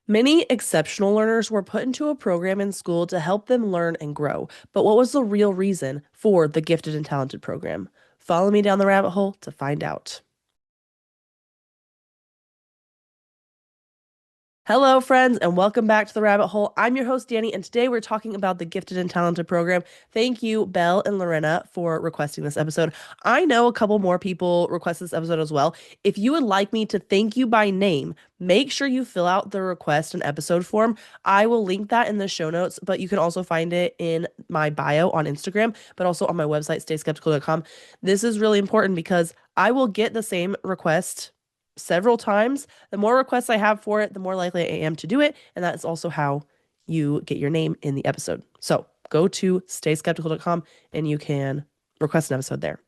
Many exceptional learners were put into a program in school to help them learn and grow. But what was the real reason for the gifted and talented program? Follow me down the rabbit hole to find out. Hello, friends, and welcome back to the rabbit hole. I'm your host, Danny, and today we're talking about the Gifted and Talented program. Thank you, Belle and Lorena, for requesting this episode. I know a couple more people requested this episode as well. If you would like me to thank you by name, make sure you fill out the request and episode form. I will link that in the show notes, but you can also find it in my bio on Instagram, but also on my website, stayskeptical.com. This is really important because I will get the same request several times. The more requests I have for it, the more likely I am to do it. And that's also how you get your name in the episode. So go to stayskeptical.com and you can request an episode there.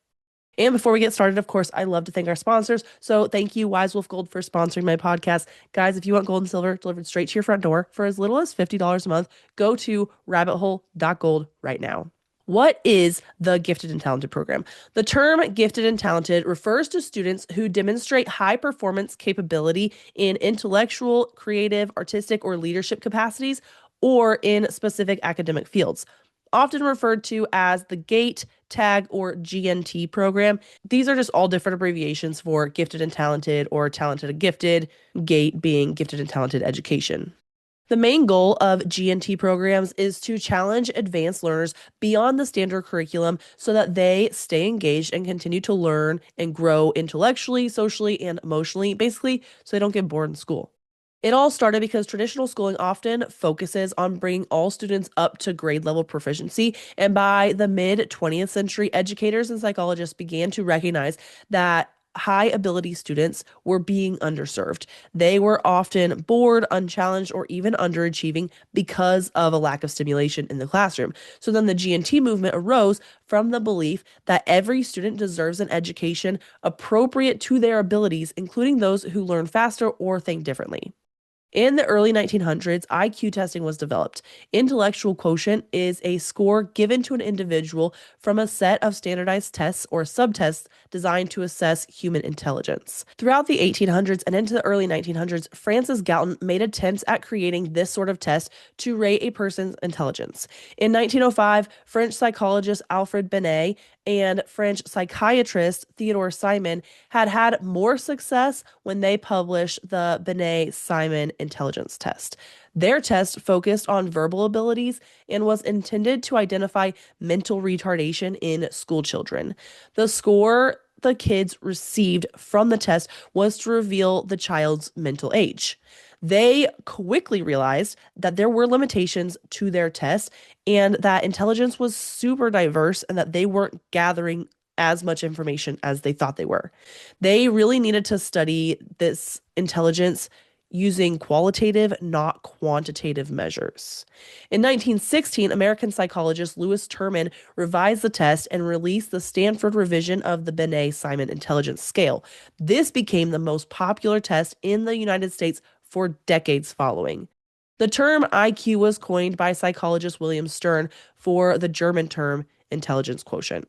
And before we get started, of course, I love to thank our sponsors. So thank you, Wise Wolf Gold, for sponsoring my podcast. Guys, if you want gold and silver delivered straight to your front door for as little as $50 a month, go to rabbithole.gold right now. What is the Gifted and Talented program? The term gifted and talented refers to students who demonstrate high performance capability in intellectual, creative, artistic, or leadership capacities, or in specific academic fields. Often referred to as the GATE, TAG, or GNT program. These are just all different abbreviations for gifted and talented or talented and gifted, GATE being gifted and talented education. The main goal of GNT programs is to challenge advanced learners beyond the standard curriculum so that they stay engaged and continue to learn and grow intellectually, socially, and emotionally, basically, so they don't get bored in school. It all started because traditional schooling often focuses on bringing all students up to grade level proficiency. And by the mid 20th century, educators and psychologists began to recognize that high ability students were being underserved. They were often bored, unchallenged, or even underachieving because of a lack of stimulation in the classroom. So then the GNT movement arose from the belief that every student deserves an education appropriate to their abilities, including those who learn faster or think differently. In the early 1900s, IQ testing was developed. Intellectual quotient is a score given to an individual from a set of standardized tests or subtests designed to assess human intelligence. Throughout the 1800s and into the early 1900s, Francis Galton made attempts at creating this sort of test to rate a person's intelligence. In 1905, French psychologist Alfred Binet and French psychiatrist Theodore Simon had more success when they published the Binet-Simon intelligence test. Their test focused on verbal abilities and was intended to identify mental retardation in school children. The score the kids received from the test was to reveal the child's mental age. They quickly realized that there were limitations to their test and that intelligence was super diverse and that they weren't gathering as much information as they thought they were. They really needed to study this intelligence using qualitative, not quantitative measures. In 1916, American psychologist Lewis Terman revised the test and released the Stanford revision of the Binet-Simon intelligence scale. This became the most popular test in the United States for decades following. The term IQ was coined by psychologist William Stern for the German term intelligence quotient.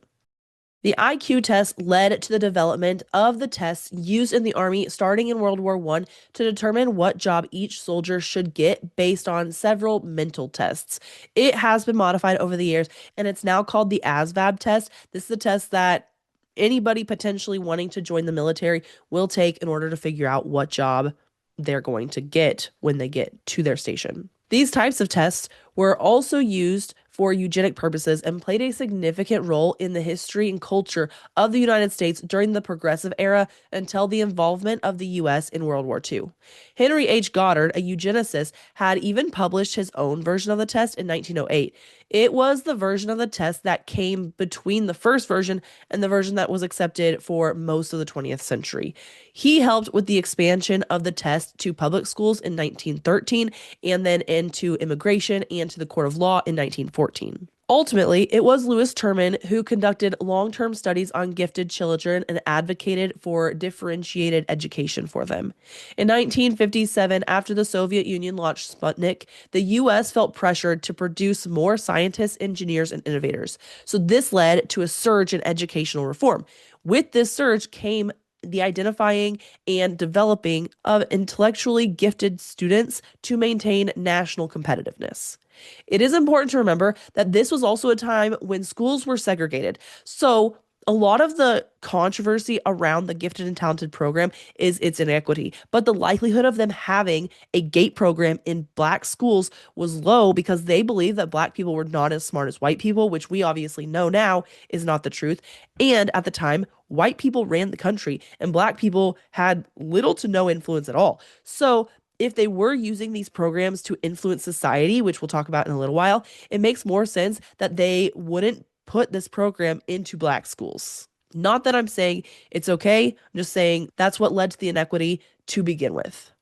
The IQ test led to the development of the tests used in the Army starting in World War I to determine what job each soldier should get based on several mental tests. It has been modified over the years, and it's now called the ASVAB test. This is a test that anybody potentially wanting to join the military will take in order to figure out what job they're going to get when they get to their station. These types of tests were also used for eugenic purposes and played a significant role in the history and culture of the United States during the Progressive Era until the involvement of the U.S. in World War II. Henry H. Goddard, a eugenicist, had even published his own version of the test in 1908. It was the version of the test that came between the first version and the version that was accepted for most of the 20th century. He helped with the expansion of the test to public schools in 1913 and then into immigration and to the court of law in 1914. Ultimately, it was Lewis Terman who conducted long-term studies on gifted children and advocated for differentiated education for them. In 1957, after the Soviet Union launched Sputnik, the U.S. felt pressured to produce more scientists, engineers, and innovators. So this led to a surge in educational reform. With this surge came the identifying and developing of intellectually gifted students to maintain national competitiveness. It is important to remember that this was also a time when schools were segregated. So, a lot of the controversy around the gifted and talented program is its inequity, but the likelihood of them having a GATE program in black schools was low because they believed that black people were not as smart as white people, which we obviously know now is not the truth. And at the time, white people ran the country and black people had little to no influence at all. So, if they were using these programs to influence society, which we'll talk about in a little while, it makes more sense that they wouldn't put this program into black schools. Not that I'm saying it's okay, I'm just saying that's what led to the inequity to begin with.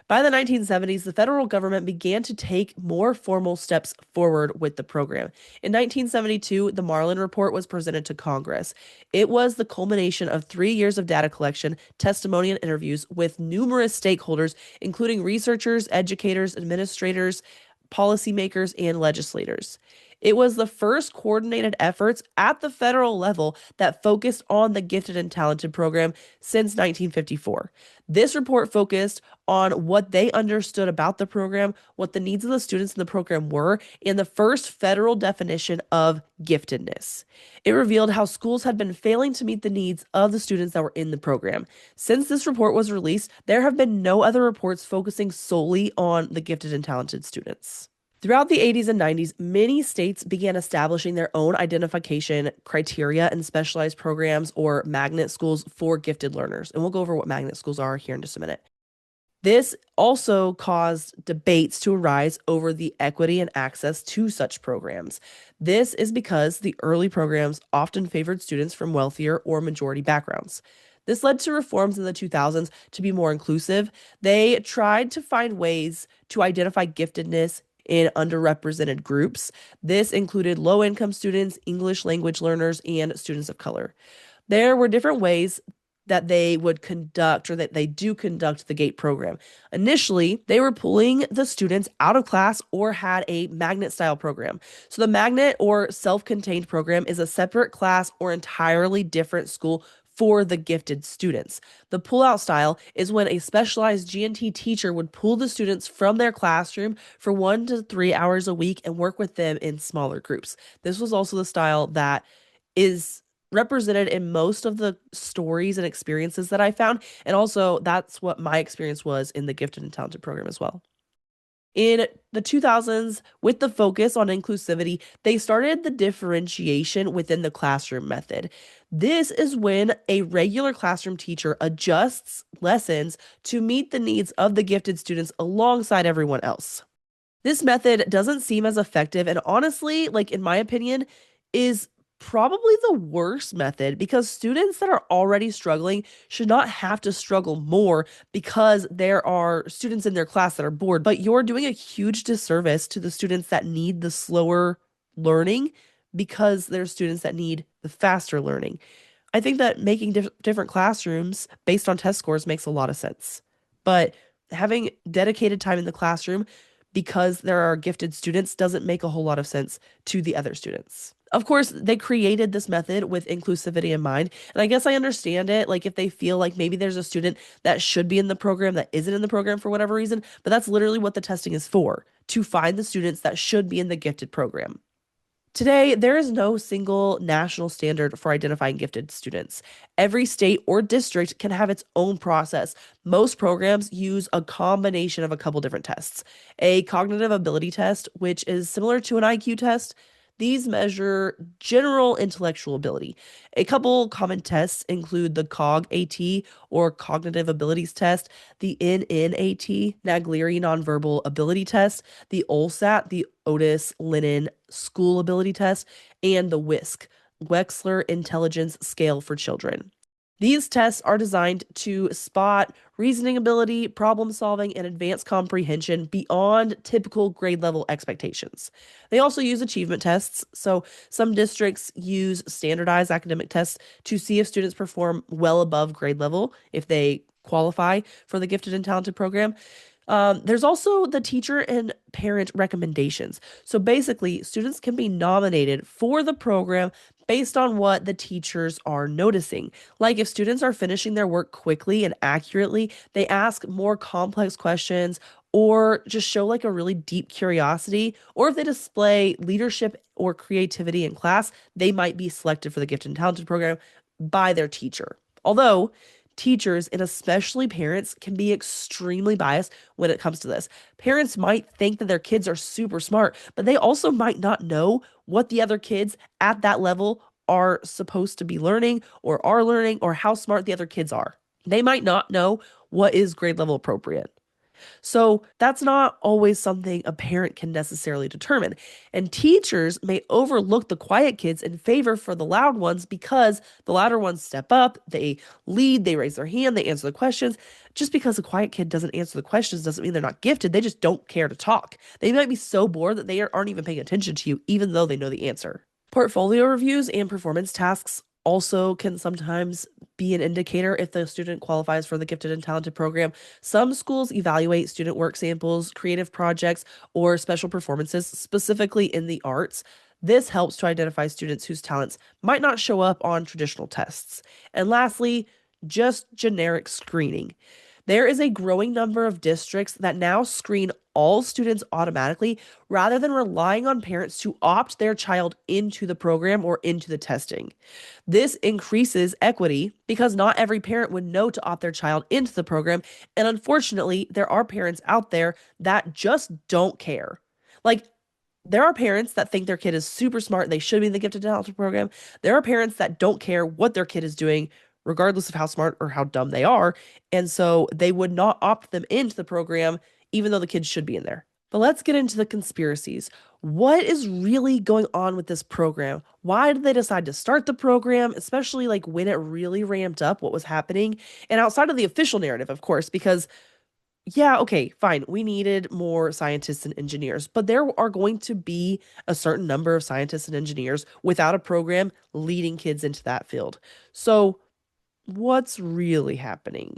By the 1970s, the federal government began to take more formal steps forward with the program. In 1972, the Marlin Report was presented to Congress. It was the culmination of 3 years of data collection, testimony, and interviews with numerous stakeholders, including researchers, educators, administrators, policymakers, and legislators. It was the first coordinated efforts at the federal level that focused on the gifted and talented program since 1954. This report focused on what they understood about the program, what the needs of the students in the program were, and the first federal definition of giftedness. It revealed how schools had been failing to meet the needs of the students that were in the program. Since this report was released, there have been no other reports focusing solely on the gifted and talented students. Throughout the 80s and 90s, many states began establishing their own identification criteria and specialized programs or magnet schools for gifted learners. And we'll go over what magnet schools are here in just a minute. This also caused debates to arise over the equity and access to such programs. This is because the early programs often favored students from wealthier or majority backgrounds. This led to reforms in the 2000s to be more inclusive. They tried to find ways to identify giftedness in underrepresented groups. This included low income students, English language learners, and students of color. There were different ways that they would conduct or that they do conduct the GATE program. Initially, they were pulling the students out of class or had a magnet style program. So, the magnet or self contained program is a separate class or entirely different school for the gifted students. The pull-out style is when a specialized G&T teacher would pull the students from their classroom for 1 to 3 hours a week and work with them in smaller groups. This was also the style that is represented in most of the stories and experiences that I found. And also, that's what my experience was in the gifted and talented program as well. In the 2000s, with the focus on inclusivity, they started the differentiation within the classroom method. This is when a regular classroom teacher adjusts lessons to meet the needs of the gifted students alongside everyone else. This method doesn't seem as effective, and honestly, like in my opinion, is probably the worst method because students that are already struggling should not have to struggle more because there are students in their class that are bored. But you're doing a huge disservice to the students that need the slower learning because there are students that need the faster learning. I think that making different classrooms based on test scores makes a lot of sense. But having dedicated time in the classroom because there are gifted students doesn't make a whole lot of sense to the other students. Of course, they created this method with inclusivity in mind. And I guess I understand it. Like, if they feel like maybe there's a student that should be in the program that isn't in the program for whatever reason, but that's literally what the testing is for, to find the students that should be in the gifted program. Today, there is no single national standard for identifying gifted students. Every state or district can have its own process. Most programs use a combination of a couple different tests. A cognitive ability test, which is similar to an IQ test. These measure general intellectual ability. A couple common tests include the COG-AT or Cognitive Abilities Test, the NNAT, Naglieri Nonverbal Ability Test, the OLSAT, the Otis Lennon School Ability Test, and the WISC, Wechsler Intelligence Scale for Children. These tests are designed to spot reasoning ability, problem solving, and advanced comprehension beyond typical grade level expectations. They also use achievement tests. So some districts use standardized academic tests to see if students perform well above grade level if they qualify for the gifted and talented program. There's also the teacher and parent recommendations. So basically, students can be nominated for the program based on what the teachers are noticing. Like if students are finishing their work quickly and accurately, they ask more complex questions or just show like a really deep curiosity, or if they display leadership or creativity in class, they might be selected for the gifted and talented program by their teacher. Although teachers and especially parents can be extremely biased when it comes to this. Parents might think that their kids are super smart, but they also might not know what the other kids at that level are supposed to be learning or how smart the other kids are. They might not know what is grade level appropriate. So that's not always something a parent can necessarily determine. And teachers may overlook the quiet kids in favor for the loud ones because the louder ones step up, they lead, they raise their hand, they answer the questions. Just because a quiet kid doesn't answer the questions doesn't mean they're not gifted. They just don't care to talk. They might be so bored that they aren't even paying attention to you, even though they know the answer. Portfolio reviews and performance tasks also can sometimes be an indicator if the student qualifies for the gifted and talented program. Some schools evaluate student work samples, creative projects, or special performances, specifically in the arts. This helps to identify students whose talents might not show up on traditional tests. And lastly, just generic screening. There is a growing number of districts that now screen all students automatically rather than relying on parents to opt their child into the program or into the testing. This increases equity because not every parent would know to opt their child into the program. And unfortunately, there are parents out there that just don't care. Like, there are parents that think their kid is super smart. They should be in the gifted and talented program. There are parents that don't care what their kid is doing, regardless of how smart or how dumb they are. And so they would not opt them into the program, even though the kids should be in there. But let's get into the conspiracies. What is really going on with this program? Why did they decide to start the program, especially like when it really ramped up what was happening? And outside of the official narrative, of course, because yeah, okay, fine. We needed more scientists and engineers, but there are going to be a certain number of scientists and engineers without a program leading kids into that field. So, what's really happening?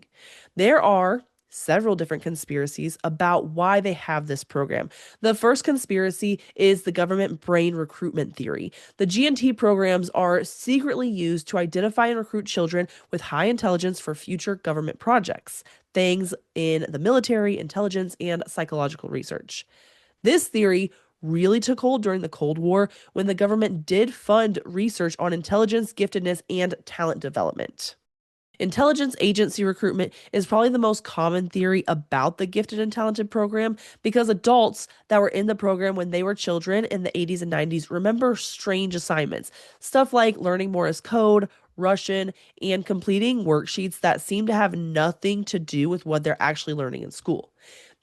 There are several different conspiracies about why they have this program. The first conspiracy is the government brain recruitment theory. The G&T programs are secretly used to identify and recruit children with high intelligence for future government projects, things in the military, intelligence, and psychological research. This theory really took hold during the Cold War when the government did fund research on intelligence, giftedness, and talent development. Intelligence agency recruitment is probably the most common theory about the gifted and talented program because adults that were in the program when they were children in the 80s and 90s remember strange assignments. Stuff like learning Morse code, Russian, and completing worksheets that seem to have nothing to do with what they're actually learning in school.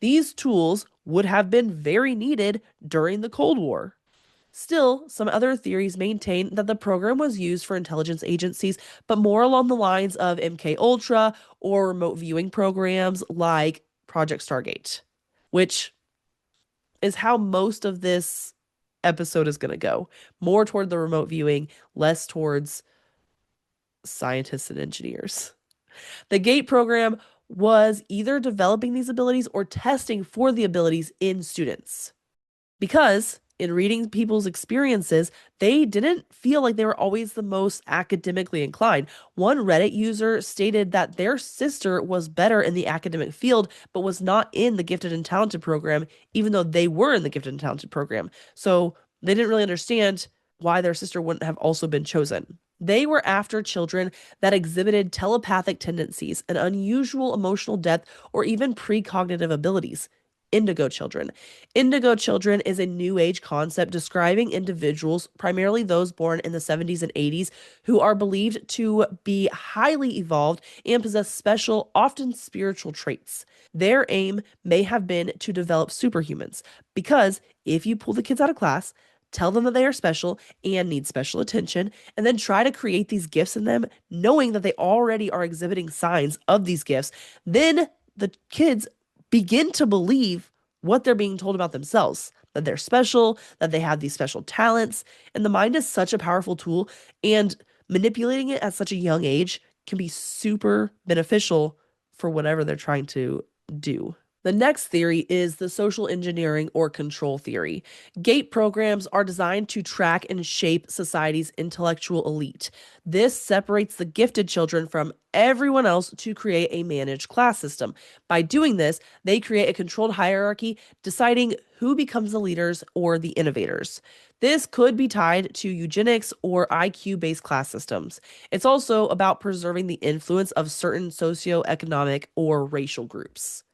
These tools would have been very needed during the Cold War. Still, some other theories maintain that the program was used for intelligence agencies, but more along the lines of MK Ultra or remote viewing programs like Project Stargate, which is how most of this episode is going to go. More toward the remote viewing, less towards scientists and engineers. The GATE program was either developing these abilities or testing for the abilities in students. Because in reading people's experiences, they didn't feel like they were always the most academically inclined. One Reddit user stated that their sister was better in the academic field, but was not in the gifted and talented program, even though they were in the gifted and talented program. So they didn't really understand why their sister wouldn't have also been chosen. They were after children that exhibited telepathic tendencies, an unusual emotional depth, or even precognitive abilities. Indigo children. Indigo children is a new age concept describing individuals, primarily those born in the 70s and 80s, who are believed to be highly evolved and possess special, often spiritual traits. Their aim may have been to develop superhumans, because if you pull the kids out of class, tell them that they are special and need special attention, and then try to create these gifts in them, knowing that they already are exhibiting signs of these gifts, then the kids begin to believe what they're being told about themselves, that they're special, that they have these special talents. And the mind is such a powerful tool, and manipulating it at such a young age can be super beneficial for whatever they're trying to do. The next theory is the social engineering or control theory. GATE programs are designed to track and shape society's intellectual elite. This separates the gifted children from everyone else to create a managed class system. By doing this, they create a controlled hierarchy, deciding who becomes the leaders or the innovators. This could be tied to eugenics or IQ based class systems. It's also about preserving the influence of certain socioeconomic or racial groups.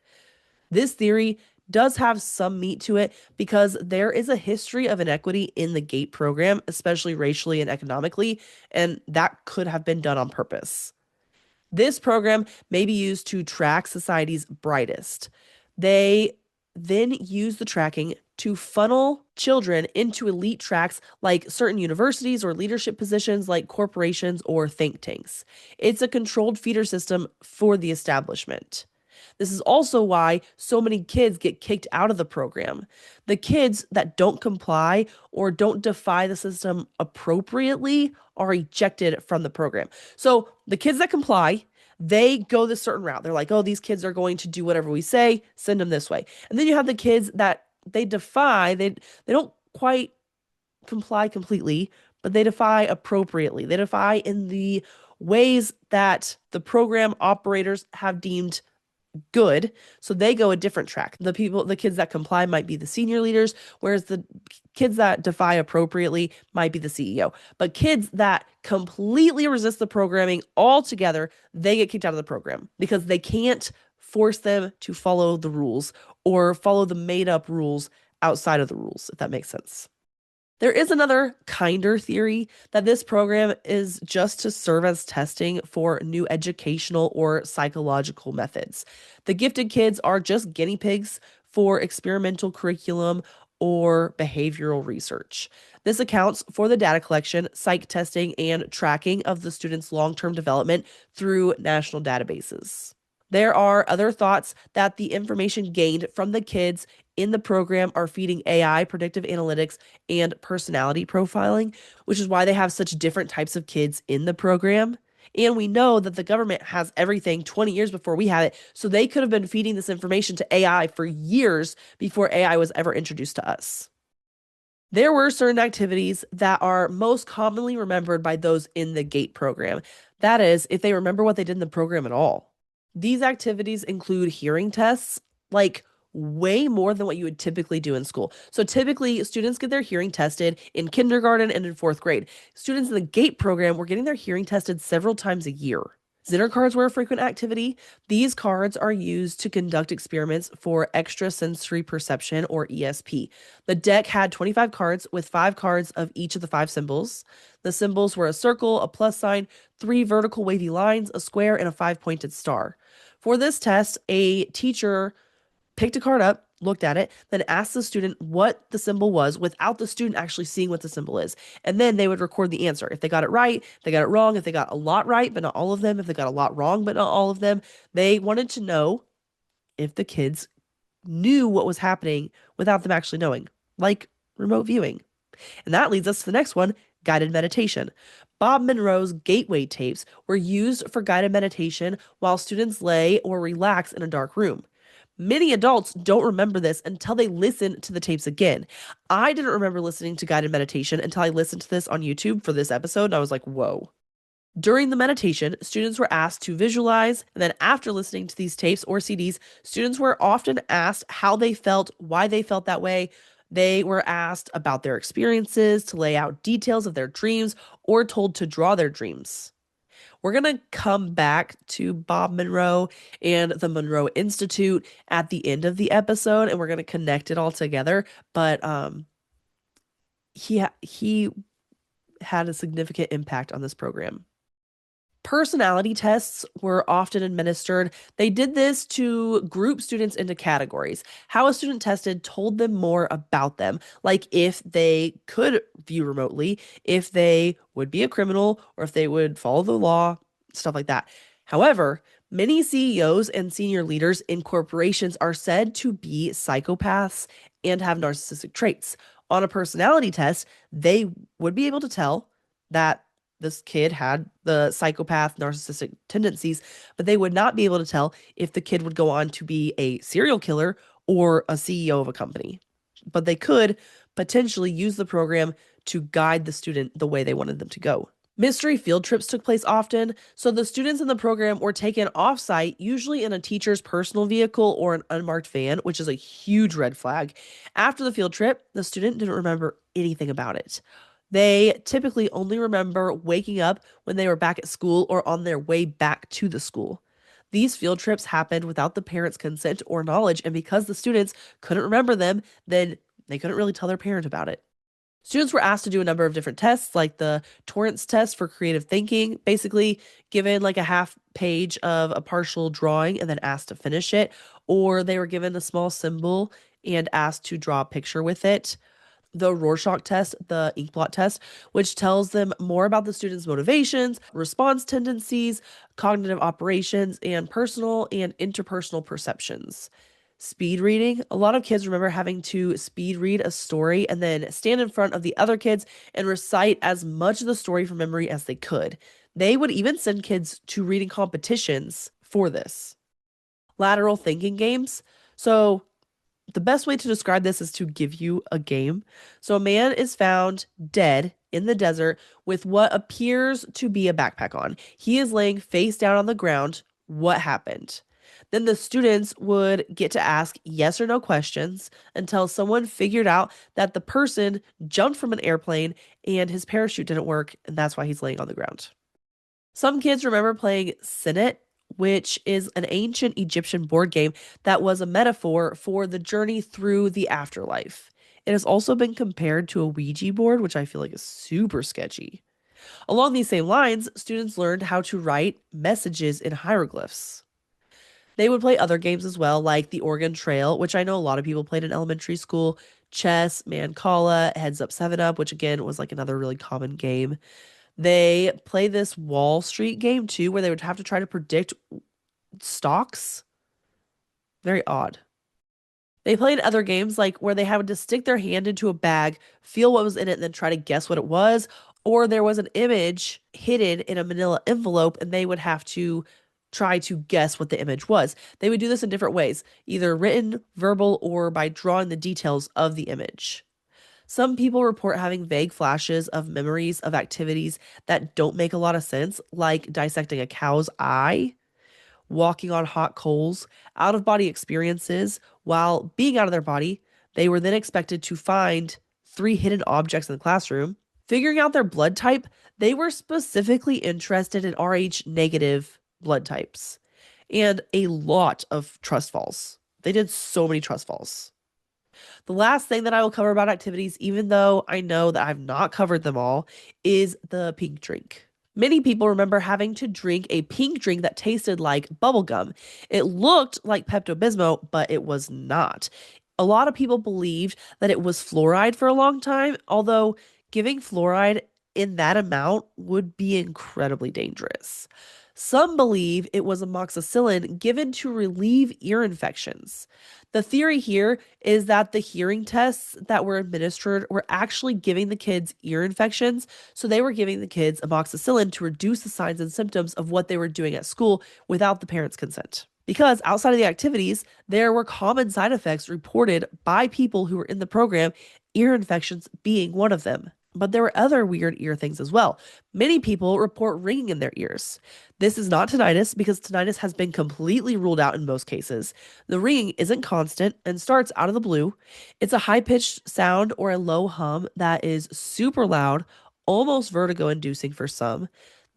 This theory does have some meat to it because there is a history of inequity in the GATE program, especially racially and economically, and that could have been done on purpose. This program may be used to track society's brightest. They then use the tracking to funnel children into elite tracks like certain universities or leadership positions like corporations or think tanks. It's a controlled feeder system for the establishment. This is also why so many kids get kicked out of the program. The kids that don't comply or don't defy the system appropriately are ejected from the program. So the kids that comply, they go this certain route. They're like, oh, these kids are going to do whatever we say, send them this way. And then you have the kids that they defy, they don't quite comply completely, but they defy appropriately. They defy in the ways that the program operators have deemed good, so they go a different track. The kids that comply might be the senior leaders, whereas the kids that defy appropriately might be the CEO. But kids that completely resist the programming altogether, they get kicked out of the program because they can't force them to follow the rules or follow the made up rules outside of the rules, if that makes sense. There is another kinder theory that this program is just to serve as testing for new educational or psychological methods. The gifted kids are just guinea pigs for experimental curriculum or behavioral research. This accounts for the data collection, psych testing, and tracking of the students' long term development through national databases. There are other thoughts that the information gained from the kids in the program are feeding AI, predictive analytics, and personality profiling, which is why they have such different types of kids in the program. And we know that the government has everything 20 years before we have it. So they could have been feeding this information to AI for years before AI was ever introduced to us. There were certain activities that are most commonly remembered by those in the GATE program. That is, if they remember what they did in the program at all. These activities include hearing tests, like way more than what you would typically do in school. So typically, students get their hearing tested in kindergarten and in fourth grade. Students in the GATE program were getting their hearing tested several times a year. Zener cards were a frequent activity. These cards are used to conduct experiments for extrasensory perception or ESP. The deck had 25 cards with 5 cards of each of the 5 symbols. The symbols were a circle, a plus sign, 3 vertical wavy lines, a square, and a 5 pointed star. For this test, a teacher picked a card up, looked at it, then asked the student what the symbol was without the student actually seeing what the symbol is. And then they would record the answer. If they got it right, they got it wrong. If they got a lot right, but not all of them, if they got a lot wrong, but not all of them, they wanted to know if the kids knew what was happening without them actually knowing, like remote viewing. And that leads us to the next one, guided meditation. Bob Monroe's gateway tapes were used for guided meditation while students lay or relax in a dark room. Many adults don't remember this until they listen to the tapes again. I didn't remember listening to guided meditation until I listened to this on YouTube for this episode, and I was like, whoa. During the meditation, students were asked to visualize, and then after listening to these tapes or CDs, students were often asked how they felt, why they felt that way. They were asked about their experiences, to lay out details of their dreams, or told to draw their dreams. We're going to come back to Bob Monroe and the Monroe Institute at the end of the episode, and we're going to connect it all together. But he had a significant impact on this program. Personality tests were often administered. They did this to group students into categories. How a student tested told them more about them, like if they could view remotely, if they would be a criminal, or if they would follow the law, stuff like that. However, many CEOs and senior leaders in corporations are said to be psychopaths and have narcissistic traits. On a personality test, they would be able to tell that this kid had the psychopath narcissistic tendencies, but they would not be able to tell if the kid would go on to be a serial killer or a CEO of a company. But they could potentially use the program to guide the student the way they wanted them to go. Mystery field trips took place often, so the students in the program were taken off-site, usually in a teacher's personal vehicle or an unmarked van, which is a huge red flag. After the field trip, the student didn't remember anything about it. They typically only remember waking up when they were back at school or on their way back to the school. These field trips happened without the parents' consent or knowledge, and because the students couldn't remember them, then they couldn't really tell their parent about it. Students were asked to do a number of different tests, like the Torrance test for creative thinking, basically given like a half page of a partial drawing and then asked to finish it, or they were given a small symbol and asked to draw a picture with it. The Rorschach test, the inkblot test, which tells them more about the student's motivations, response tendencies, cognitive operations, and personal and interpersonal perceptions. Speed reading. A lot of kids remember having to speed read a story and then stand in front of the other kids and recite as much of the story from memory as they could. They would even send kids to reading competitions for this. Lateral thinking games. So, the best way to describe this is to give you a game. So, a man is found dead in the desert with what appears to be a backpack on. He is laying face down on the ground. What happened? Then the students would get to ask yes or no questions until someone figured out that the person jumped from an airplane and his parachute didn't work, and that's why he's laying on the ground. Some kids remember playing Senet, which is an ancient Egyptian board game that was a metaphor for the journey through the afterlife. It has also been compared to a Ouija board, which I feel like is super sketchy. Along these same lines, students learned how to write messages in hieroglyphs. They would play other games as well, like the Oregon Trail, which I know a lot of people played in elementary school, chess, Mancala, Heads Up 7 Up, which again was like another really common game. They play this Wall Street game too, where they would have to try to predict stocks. Very odd. They played other games like where they had to stick their hand into a bag, feel what was in it, and then try to guess what it was. Or there was an image hidden in a manila envelope, and they would have to try to guess what the image was. They would do this in different ways, either written, verbal, or by drawing the details of the image. Some people report having vague flashes of memories of activities that don't make a lot of sense, like dissecting a cow's eye, walking on hot coals, out of body experiences. While being out of their body, they were then expected to find three hidden objects in the classroom. Figuring out their blood type, they were specifically interested in Rh negative blood types and a lot of trust falls. They did so many trust falls. The last thing that I will cover about activities, even though I know that I've not covered them all, is the pink drink. Many people remember having to drink a pink drink that tasted like bubblegum. It looked like Pepto Bismol, but it was not. A lot of people believed that it was fluoride for a long time, although giving fluoride in that amount would be incredibly dangerous. Some believe it was amoxicillin given to relieve ear infections. The theory here is that the hearing tests that were administered were actually giving the kids ear infections, so they were giving the kids amoxicillin to reduce the signs and symptoms of what they were doing at school without the parents' consent. Because outside of the activities, there were common side effects reported by people who were in the program, ear infections being one of them. But there were other weird ear things as well. Many people report ringing in their ears. This is not tinnitus because tinnitus has been completely ruled out in most cases. The ringing isn't constant and starts out of the blue. It's a high pitched sound or a low hum that is super loud, almost vertigo inducing for some.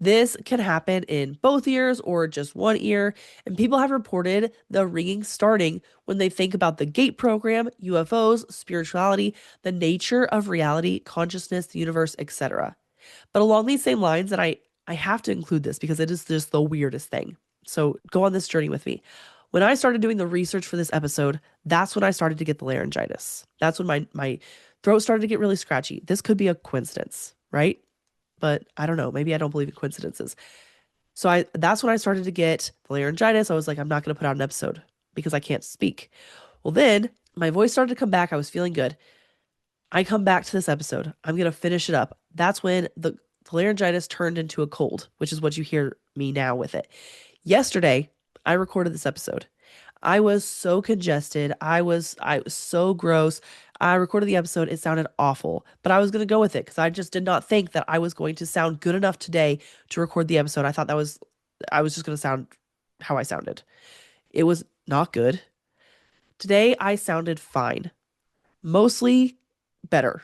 This can happen in both ears or just one ear, and people have reported the ringing starting when they think about the GATE program, UFOs, spirituality, the nature of reality, consciousness, the universe, etc. But along these same lines, and I have to include this because it is just the weirdest thing. So go on this journey with me. When I started doing the research for this episode, that's when I started to get the laryngitis. That's when my throat started to get really scratchy. This could be a coincidence, right? But I don't know. Maybe I don't believe in coincidences. So that's when I started to get the laryngitis. I was like, I'm not going to put out an episode because I can't speak. Well, then my voice started to come back. I was feeling good. I come back to this episode. I'm going to finish it up. That's when the The laryngitis turned into a cold, which is what you hear me now with it. Yesterday, I recorded this episode. I was so congested. I was so gross. I recorded the episode. It sounded awful, but I was going to go with it because I just did not think that I was going to sound good enough today to record the episode. I was just going to sound how I sounded. It was not good. Today I sounded fine. Mostly better.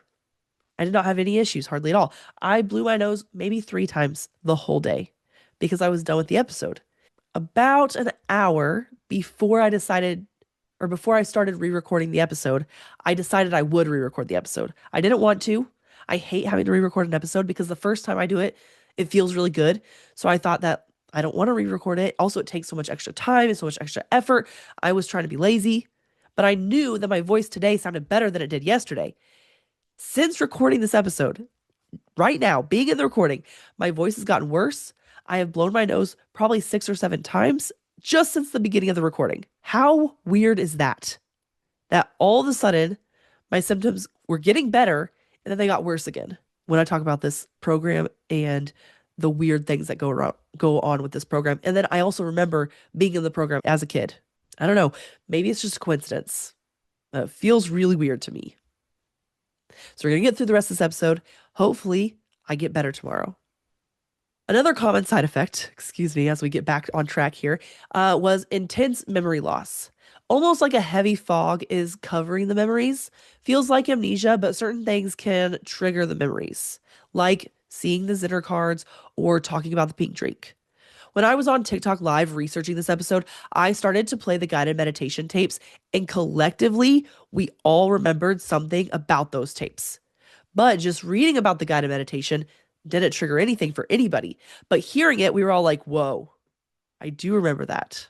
I did not have any issues, hardly at all. I blew my nose maybe 3 times the whole day because I was done with the episode. About an hour before I decided, or before I started re recording the episode, I decided I would re record the episode. I didn't want to. I hate having to re record an episode because the first time I do it, it feels really good. So I thought that I don't want to re record it. Also, it takes so much extra time and so much extra effort. I was trying to be lazy, but I knew that my voice today sounded better than it did yesterday. Since recording this episode, right now, being in the recording, my voice has gotten worse. I have blown my nose probably 6 or 7 times just since the beginning of the recording. How weird is that? That all of a sudden my symptoms were getting better and then they got worse again when I talk about this program and the weird things that go on with this program. And then I also remember being in the program as a kid. I don't know. Maybe it's just a coincidence. It feels really weird to me. So we're going to get through the rest of this episode. Hopefully, I get better tomorrow. Another common side effect, excuse me, as we get back on track here, was intense memory loss. Almost like a heavy fog is covering the memories. Feels like amnesia, but certain things can trigger the memories, like seeing the Zener cards or talking about the pink drink. When I was on TikTok live researching this episode, I started to play the guided meditation tapes, and collectively, we all remembered something about those tapes. But just reading about the guided meditation didn't trigger anything for anybody. But hearing it, we were all like, whoa, I do remember that.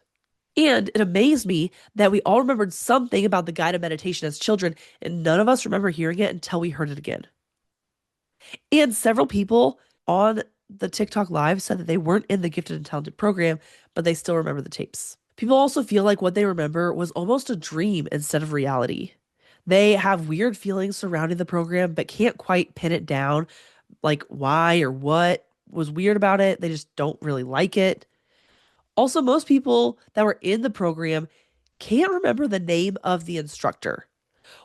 And it amazed me that we all remembered something about the guided meditation as children, and none of us remember hearing it until we heard it again. And several people on the TikTok live said that they weren't in the gifted and talented program, but they still remember the tapes. People also feel like what they remember was almost a dream instead of reality. They have weird feelings surrounding the program, but can't quite pin it down, like why or what was weird about it. They just don't really like it. Also, most people that were in the program can't remember the name of the instructor.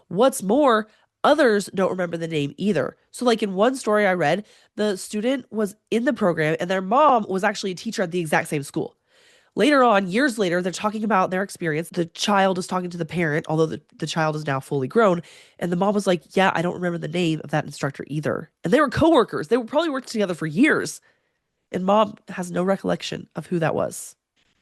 What's more, others don't remember the name either. So, like in one story I read, the student was in the program and their mom was actually a teacher at the exact same school. Later on, years later, they're talking about their experience. The child is talking to the parent, although the child is now fully grown. And the mom was like, yeah, I don't remember the name of that instructor either. And they were coworkers. They were probably worked together for years. And mom has no recollection of who that was.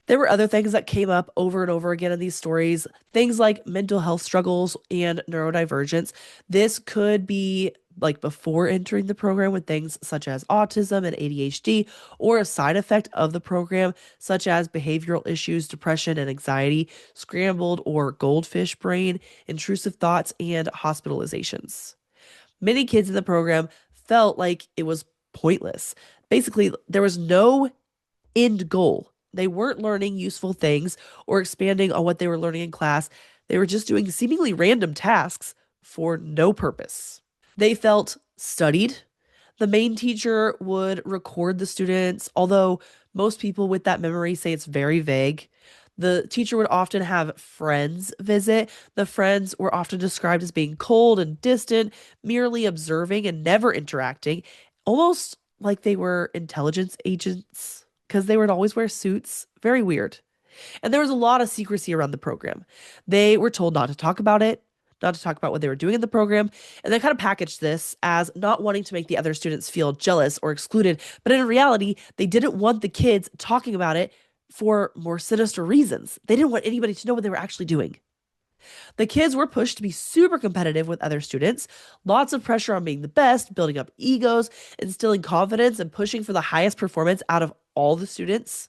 There were other things that came up over and over again in these stories, things like mental health struggles and neurodivergence. This could be like before entering the program with things such as autism and ADHD, or a side effect of the program, such as behavioral issues, depression and anxiety, scrambled or goldfish brain, intrusive thoughts, and hospitalizations. Many kids in the program felt like it was pointless. Basically, there was no end goal. They weren't learning useful things or expanding on what they were learning in class. They were just doing seemingly random tasks for no purpose. They felt studied. The main teacher would record the students, although most people with that memory say it's very vague. The teacher would often have friends visit. The friends were often described as being cold and distant, merely observing and never interacting, almost like they were intelligence agents because they would always wear suits. Very weird. And there was a lot of secrecy around the program. They were told not to talk about it, not to talk about what they were doing in the program, and they kind of packaged this as not wanting to make the other students feel jealous or excluded. But in reality, they didn't want the kids talking about it for more sinister reasons. They didn't want anybody to know what they were actually doing. The kids were pushed to be super competitive with other students, lots of pressure on being the best, building up egos, instilling confidence, and pushing for the highest performance out of all the students.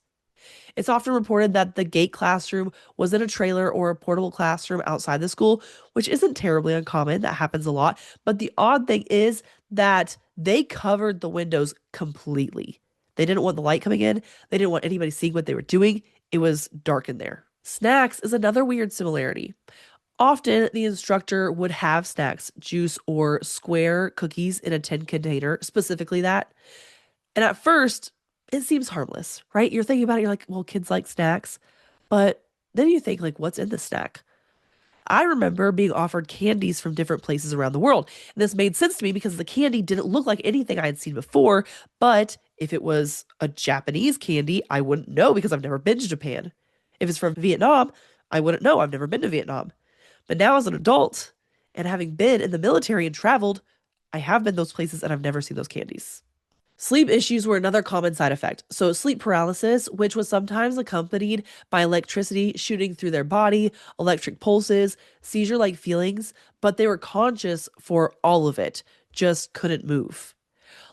It's often reported that the gate classroom was in a trailer or a portable classroom outside the school, which isn't terribly uncommon. That happens a lot. But the odd thing is that they covered the windows completely. They didn't want the light coming in. They didn't want anybody seeing what they were doing. It was dark in there. Snacks is another weird similarity. Often, the instructor would have snacks, juice, or square cookies in a tin container, specifically that. And at first, it seems harmless, right? You're thinking about it, you're like, well, kids like snacks. But then you think, like, what's in the snack? I remember being offered candies from different places around the world. And this made sense to me because the candy didn't look like anything I had seen before. But if it was a Japanese candy, I wouldn't know because I've never been to Japan. If it's from Vietnam, I wouldn't know. I've never been to Vietnam. But now, as an adult and having been in the military and traveled, I have been those places and I've never seen those candies. Sleep issues were another common side effect. So, sleep paralysis, which was sometimes accompanied by electricity shooting through their body, electric pulses, seizure like feelings, but they were conscious for all of it, just couldn't move.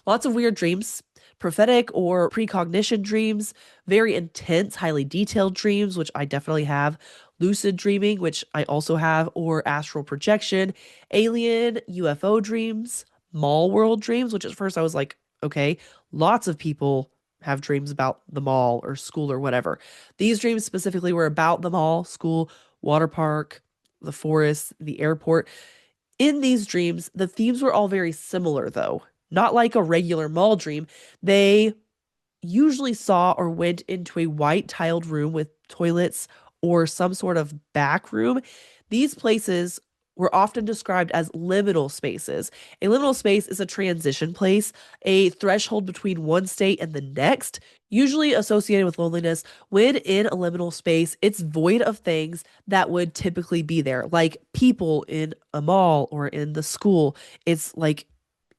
Lots of weird dreams, prophetic or precognition dreams, very intense, highly detailed dreams, which I definitely have, lucid dreaming, which I also have, or astral projection, alien, UFO dreams, mall world dreams, which at first I was like, okay, lots of people have dreams about the mall or school or whatever. These dreams specifically were about the mall, school, water park, the forest, the airport. In these dreams, the themes were all very similar, though. Not like a regular mall dream. They usually saw or went into a white tiled room with toilets or some sort of back room. These places were often described as liminal spaces. A liminal space is a transition place, a threshold between one state and the next, usually associated with loneliness. When in a liminal space, it's void of things that would typically be there, like people in a mall or in the school. It's like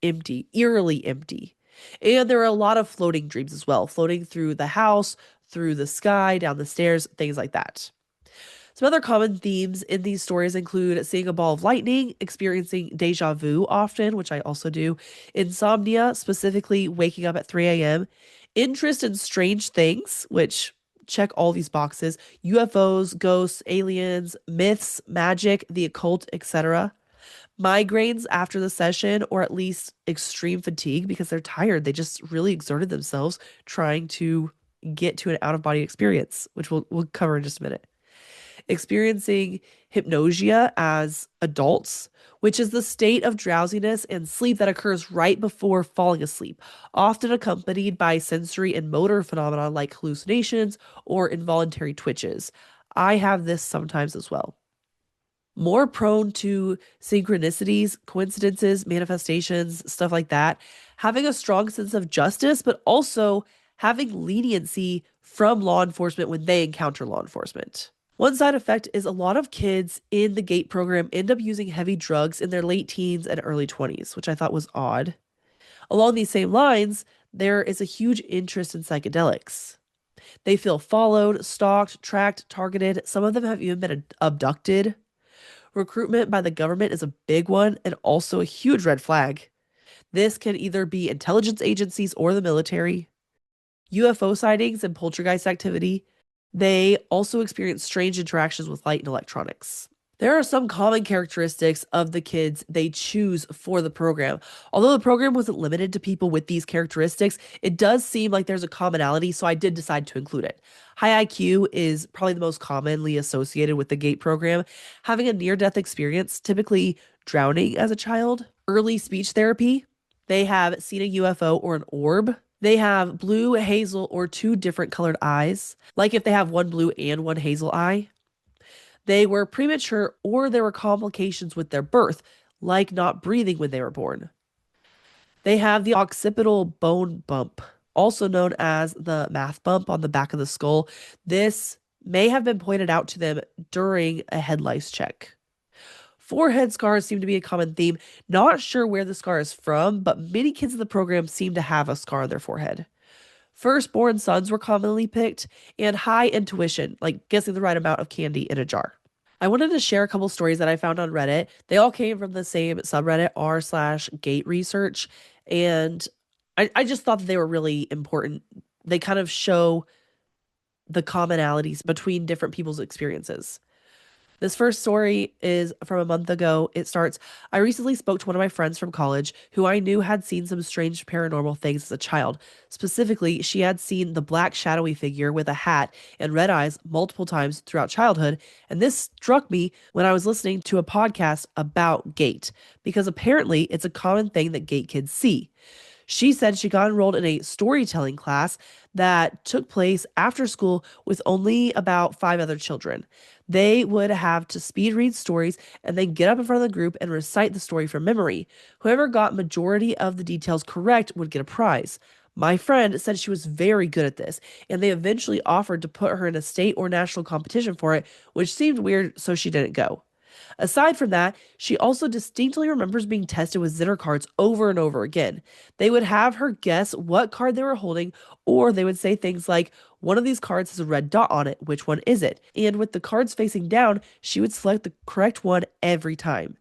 empty, eerily empty. And there are a lot of floating dreams as well, floating through the house, through the sky, down the stairs, things like that. Some other common themes in these stories include seeing a ball of lightning, experiencing déjà vu often, which I also do, insomnia, specifically waking up at 3 a.m., interest in strange things, which check all these boxes, UFOs, ghosts, aliens, myths, magic, the occult, etc. Migraines after the session, or at least extreme fatigue because they're tired. They just really exerted themselves trying to get to an out of body experience, which we'll cover in just a minute. Experiencing hypnosia as adults, which is the state of drowsiness and sleep that occurs right before falling asleep, often accompanied by sensory and motor phenomena like hallucinations or involuntary twitches. I have this sometimes as well. More prone to synchronicities, coincidences, manifestations, stuff like that. Having a strong sense of justice, but also having leniency from law enforcement when they encounter law enforcement. One side effect is a lot of kids in the GATE program end up using heavy drugs in their late teens and early 20s, which I thought was odd. Along these same lines, there is a huge interest in psychedelics. They feel followed, stalked, tracked, targeted. Some of them have even been abducted. Recruitment by the government is a big one and also a huge red flag. This can either be intelligence agencies or the military. UFO sightings and poltergeist activity. They also experience strange interactions with light and electronics. There are some common characteristics of the kids they choose for the program. Although the program wasn't limited to people with these characteristics, it does seem like there's a commonality, so I did decide to include it. High IQ is probably the most commonly associated with the GATE program. Having a near death experience, typically drowning as a child, early speech therapy, they have seen a UFO or an orb. They have blue, hazel, or two different colored eyes, like if they have one blue and one hazel eye. They were premature or there were complications with their birth, like not breathing when they were born. They have the occipital bone bump, also known as the math bump on the back of the skull. This may have been pointed out to them during a head lice check. Forehead scars seem to be a common theme. Not sure where the scar is from, but many kids in the program seem to have a scar on their forehead. Firstborn sons were commonly picked, and high intuition, like guessing the right amount of candy in a jar. I wanted to share a couple stories that I found on Reddit. They all came from the same subreddit, r/gate research. And I just thought that they were really important. They kind of show the commonalities between different people's experiences. This first story is from a month ago. It starts, I recently spoke to one of my friends from college who I knew had seen some strange paranormal things as a child. Specifically, she had seen the black shadowy figure with a hat and red eyes multiple times throughout childhood. And this struck me when I was listening to a podcast about gate, because apparently it's a common thing that gate kids see. She said she got enrolled in a storytelling class that took place after school with only about five other children. They would have to speed read stories and then get up in front of the group and recite the story from memory. Whoever got majority of the details correct would get a prize. My friend said she was very good at this, and they eventually offered to put her in a state or national competition for it, which seemed weird, so she didn't go. Aside from that, she also distinctly remembers being tested with Zener cards over and over again. They would have her guess what card they were holding, or they would say things like, one of these cards has a red dot on it, which one is it? And with the cards facing down, she would select the correct one every time.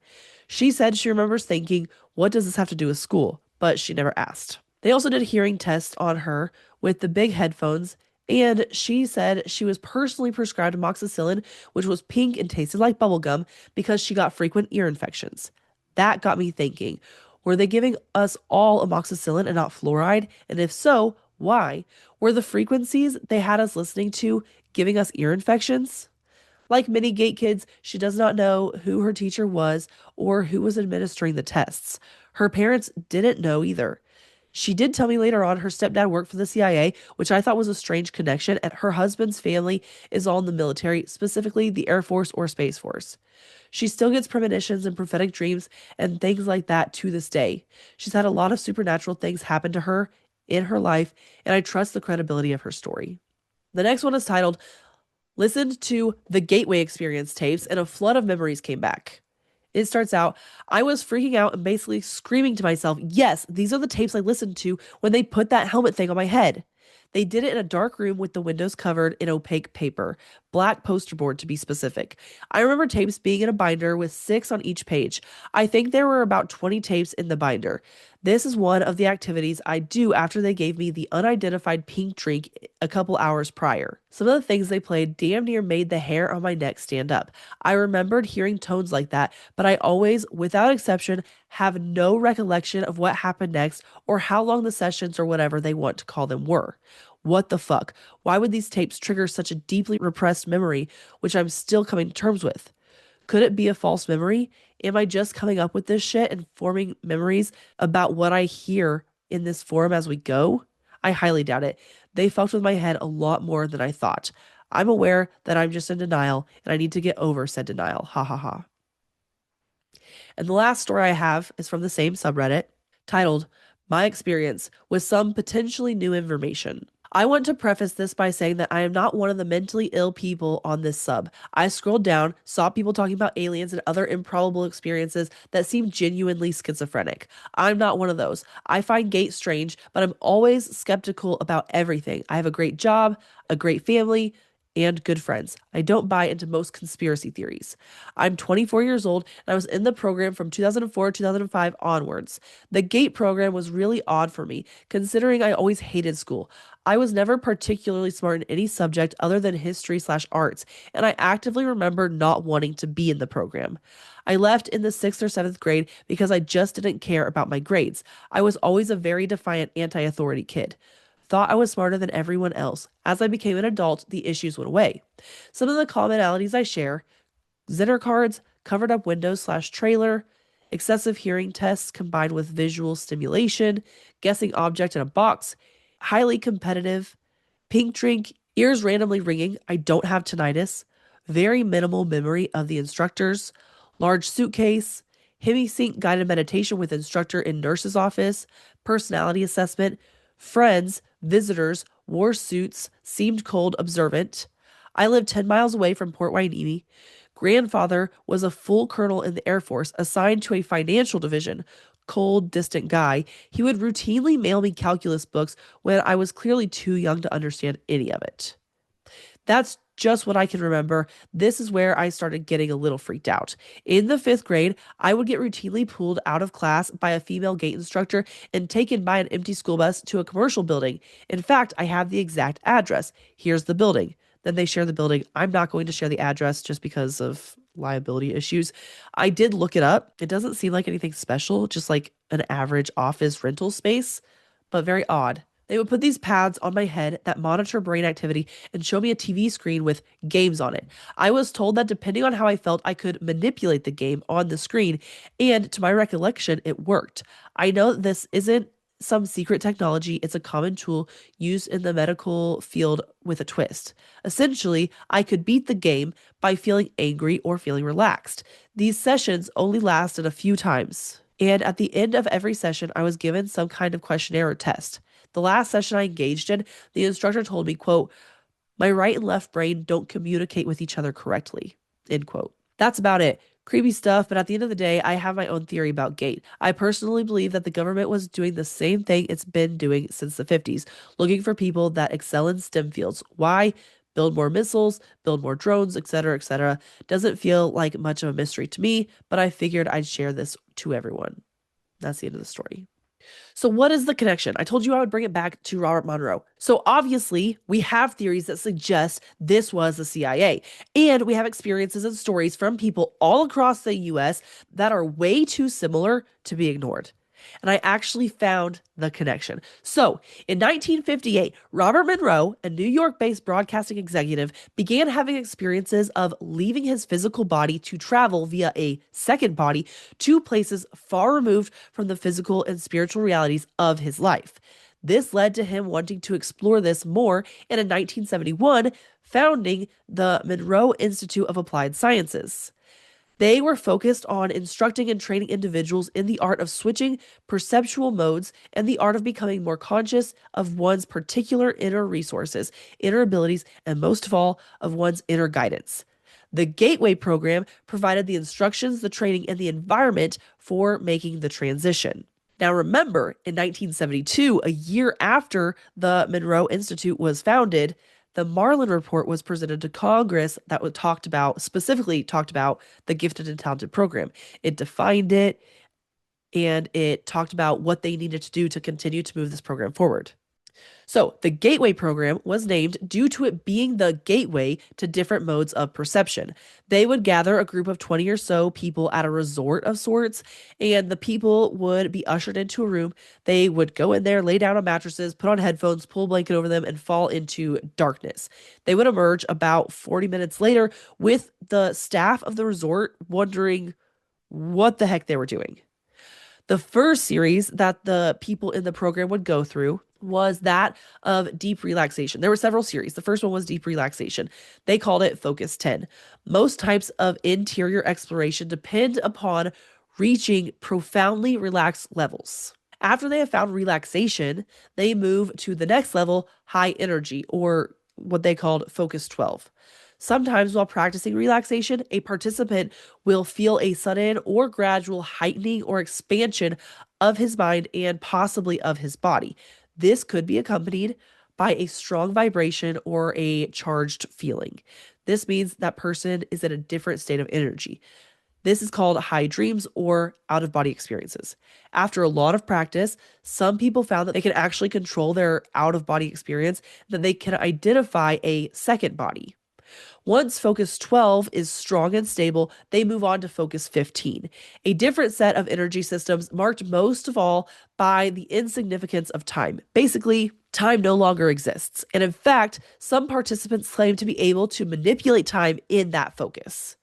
She said she remembers thinking, what does this have to do with school? But she never asked. They also did hearing tests on her with the big headphones, and she said she was personally prescribed amoxicillin, which was pink and tasted like bubblegum, because she got frequent ear infections. That got me thinking, were they giving us all amoxicillin and not fluoride? And if so, why? Were the frequencies they had us listening to giving us ear infections? Like many gate kids, she does not know who her teacher was or who was administering the tests. Her parents didn't know either. She did tell me later on her stepdad worked for the CIA, which I thought was a strange connection, and her husband's family is all in the military, specifically the Air Force or Space Force. She still gets premonitions and prophetic dreams and things like that to this day. She's had a lot of supernatural things happen to her in her life, and I trust the credibility of her story. The next one is titled Listened to the Gateway Experience tapes, and a flood of memories came back. It starts out, I was freaking out and basically screaming to myself, yes, these are the tapes I listened to when they put that helmet thing on my head. They did it in a dark room with the windows covered in opaque paper, black poster board to be specific. I remember tapes being in a binder with 6 on each page. I think there were about 20 tapes in the binder. This is one of the activities I do after they gave me the unidentified pink drink a couple hours prior. Some of the things they played damn near made the hair on my neck stand up. I remembered hearing tones like that, but I always, without exception, have no recollection of what happened next or how long the sessions or whatever they want to call them were. What the fuck? Why would these tapes trigger such a deeply repressed memory, which I'm still coming to terms with? Could it be a false memory? Am I just coming up with this shit and forming memories about what I hear in this forum as we go? I highly doubt it. They fucked with my head a lot more than I thought. I'm aware that I'm just in denial and I need to get over said denial. Ha ha ha. And the last story I have is from the same subreddit titled My Experience with Some Potentially New Information. I want to preface this by saying that I am not one of the mentally ill people on this sub. I scrolled down, saw people talking about aliens and other improbable experiences that seem genuinely schizophrenic. I'm not one of those. I find Gate strange, but I'm always skeptical about everything. I have a great job, a great family, and good friends. I don't buy into most conspiracy theories. I'm 24 years old and I was in the program from 2004 2005 onwards. The GATE program was really odd for me, considering I always hated school. I was never particularly smart in any subject other than history/arts, and I actively remember not wanting to be in the program. I left in the 6th or 7th grade because I just didn't care about my grades. I was always a very defiant anti-authority kid. Thought I was smarter than everyone else. As I became an adult, the issues went away. Some of the commonalities I share: Zener cards, covered up windows/trailer, excessive hearing tests combined with visual stimulation, guessing object in a box, highly competitive, pink drink, ears randomly ringing, I don't have tinnitus, very minimal memory of the instructors, large suitcase, hemisync guided meditation with instructor in nurse's office, personality assessment, friends, visitors, wore suits, seemed cold, observant. I lived 10 miles away from Port Hueneme. Grandfather was a full colonel in the Air Force assigned to a financial division. Cold, distant guy. He would routinely mail me calculus books when I was clearly too young to understand any of it. That's just what I can remember. This is where I started getting a little freaked out. In the 5th grade, I would get routinely pulled out of class by a female gate instructor and taken by an empty school bus to a commercial building. In fact, I have the exact address. Here's the building. Then they share the building. I'm not going to share the address just because of liability issues. I did look it up. It doesn't seem like anything special, just like an average office rental space, but very odd. They would put these pads on my head that monitor brain activity and show me a TV screen with games on it. I was told that depending on how I felt, I could manipulate the game on the screen, and to my recollection, it worked. I know this isn't some secret technology. It's a common tool used in the medical field with a twist. Essentially, I could beat the game by feeling angry or feeling relaxed. These sessions only lasted a few times. And at the end of every session, I was given some kind of questionnaire or test. The last session I engaged in, the instructor told me, quote, my right and left brain don't communicate with each other correctly, end quote. That's about it. Creepy stuff, but at the end of the day, I have my own theory about GATE. I personally believe that the government was doing the same thing it's been doing since the 50s, looking for people that excel in STEM fields. Why? Build more missiles, build more drones, etc., etc. Doesn't feel like much of a mystery to me, but I figured I'd share this to everyone. That's the end of the story. So, what is the connection? I told you I would bring it back to Robert Monroe. So, obviously, we have theories that suggest this was the CIA. And we have experiences and stories from people all across the US that are way too similar to be ignored. And I actually found the connection. So, in 1958, Robert Monroe, a New York based broadcasting executive, began having experiences of leaving his physical body to travel via a second body to places far removed from the physical and spiritual realities of his life. This led to him wanting to explore this more, and in 1971, founding the Monroe Institute of Applied Sciences. They were focused on instructing and training individuals in the art of switching perceptual modes and the art of becoming more conscious of one's particular inner resources, inner abilities, and most of all, of one's inner guidance. The Gateway program provided the instructions, the training, and the environment for making the transition. Now, remember, in 1972, a year after the Monroe Institute was founded, the Marlin Report was presented to Congress that was specifically talked about the gifted and talented program. It defined it, and it talked about what they needed to do to continue to move this program forward. So, the Gateway program was named due to it being the gateway to different modes of perception. They would gather a group of 20 or so people at a resort of sorts, and the people would be ushered into a room. They would go in there, lay down on mattresses, put on headphones, pull a blanket over them, and fall into darkness. They would emerge about 40 minutes later with the staff of the resort wondering what the heck they were doing. The first series that the people in the program would go through was that of deep relaxation. There were several series. The first one was deep relaxation. They called it Focus 10. Most types of interior exploration depend upon reaching profoundly relaxed levels. After they have found relaxation, they move to the next level, high energy, or what they called Focus 12. Sometimes while practicing relaxation, a participant will feel a sudden or gradual heightening or expansion of his mind and possibly of his body. This could be accompanied by a strong vibration or a charged feeling. This means that person is in a different state of energy. This is called high dreams or out of body experiences. After a lot of practice, some people found that they can actually control their out of body experience, that they can identify a second body. Once focus 12 is strong and stable, they move on to focus 15, a different set of energy systems marked most of all by the insignificance of time. Basically, time no longer exists. And in fact, some participants claim to be able to manipulate time in that focus.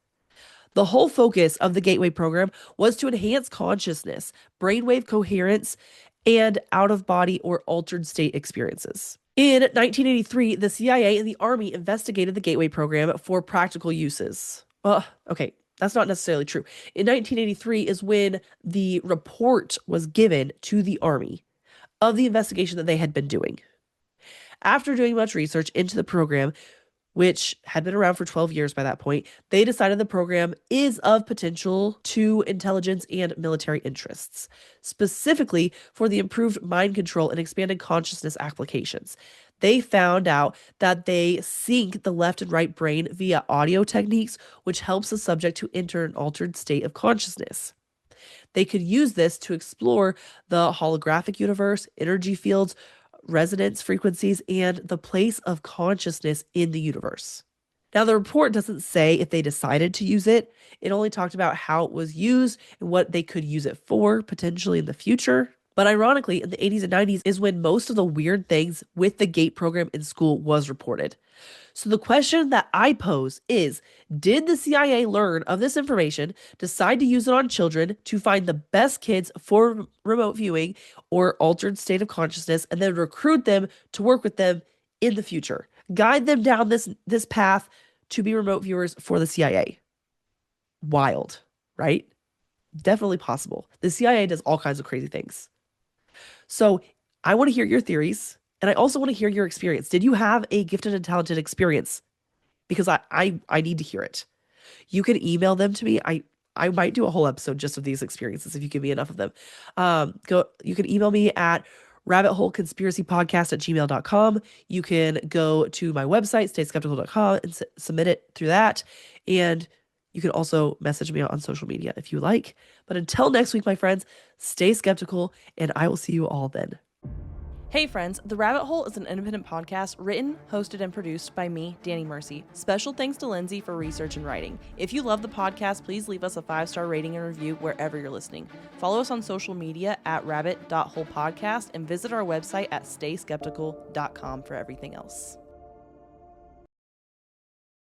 The whole focus of the Gateway program was to enhance consciousness, brainwave coherence, and out of body or altered state experiences. In 1983, the CIA and the Army investigated the Gateway program for practical uses. Well, okay, that's not necessarily true. In 1983 is when the report was given to the Army of the investigation that they had been doing. After doing much research into the program, which had been around for 12 years by that point, they decided the program is of potential to intelligence and military interests, specifically for the improved mind control and expanded consciousness applications. They found out that they sync the left and right brain via audio techniques, which helps the subject to enter an altered state of consciousness. They could use this to explore the holographic universe, energy fields, resonance frequencies, and the place of consciousness in the universe. Now, the report doesn't say if they decided to use it. It only talked about how it was used and what they could use it for potentially in the future. But ironically, in the 80s and 90s is when most of the weird things with the GATE program in school was reported. So the question that I pose is, did the CIA learn of this information, decide to use it on children to find the best kids for remote viewing or altered state of consciousness, and then recruit them to work with them in the future? Guide them down this path to be remote viewers for the CIA. Wild, right? Definitely possible. The CIA does all kinds of crazy things. So I want to hear your theories, and I also want to hear your experience. Did you have a gifted and talented experience? Because I need to hear it. You can email them to me. I might do a whole episode just of these experiences if you give me enough of them. You can email me at rabbitholeconspiracypodcast@gmail.com. You can go to my website, stayskeptical.com, and submit it through that. And you can also message me on social media if you like. But until next week, my friends, stay skeptical, and I will see you all then. Hey friends, The Rabbit Hole is an independent podcast written, hosted, and produced by me, Danny Mercy. Special thanks to Lindsay for research and writing. If you love the podcast, please leave us a 5-star rating and review wherever you're listening. Follow us on social media at rabbit.holepodcast and visit our website at stayskeptical.com for everything else.